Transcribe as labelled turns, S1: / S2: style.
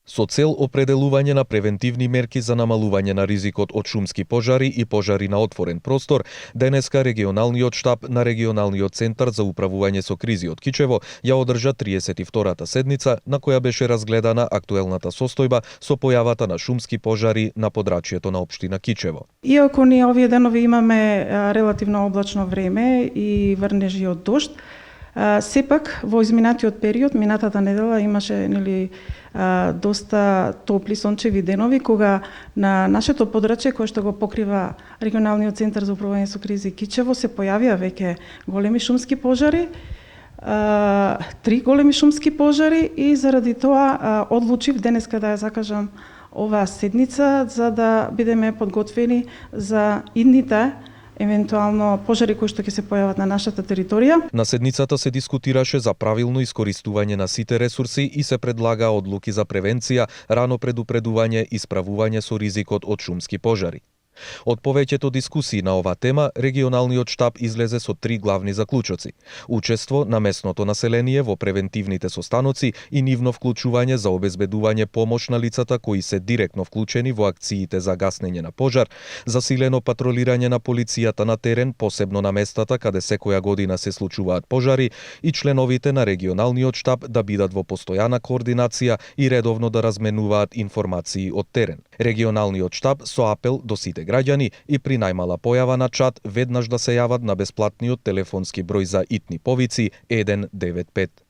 S1: Со цел определување на превентивни мерки за намалување на ризикот од шумски пожари и пожари на отворен простор, денеска регионалниот штаб на регионалниот центар за управување со кризи од Кичево ја одржа 32-та седница на која беше разгледана актуелната состојба со појавата на шумски пожари на подрачјето на општина Кичево.
S2: Иако ние овие денови имаме релативно облачно време и врнежи од дожд, сепак во изминатиот период, минатата недела имаше доста топли сончеви денови кога на нашето подрачје кое што го покрива регионалниот центар за управување со кризи Кичево се појавија веќе големи шумски пожари, 3 големи шумски пожари и заради тоа одлучив денеска да ја закажам оваа седница за да бидеме подготвени за идните евентуално пожари кои што ќе се појават на нашата територија.
S1: На седницата се дискутираше за правилно искористување на сите ресурси и се предлага одлуки за превенција, рано предупредување и справување со ризикот од шумски пожари. Од повеќето дискусии на оваа тема, регионалниот штаб излезе со 3 главни заклучоци: учество на местното население во превентивните состаноци и нивно вклучување за обезбедување помош на лицата кои се директно вклучени во акциите за гаснење на пожар, засилено патролирање на полицијата на терен, посебно на местата каде секоја година се случуваат пожари, и членовите на регионалниот штаб да бидат во постојана координација и редовно да разменуваат информации од терен. Регионалниот штаб со апел до сите граѓани и при најмала појава на чат веднаш да се јават на бесплатниот телефонски број за итни повици 195.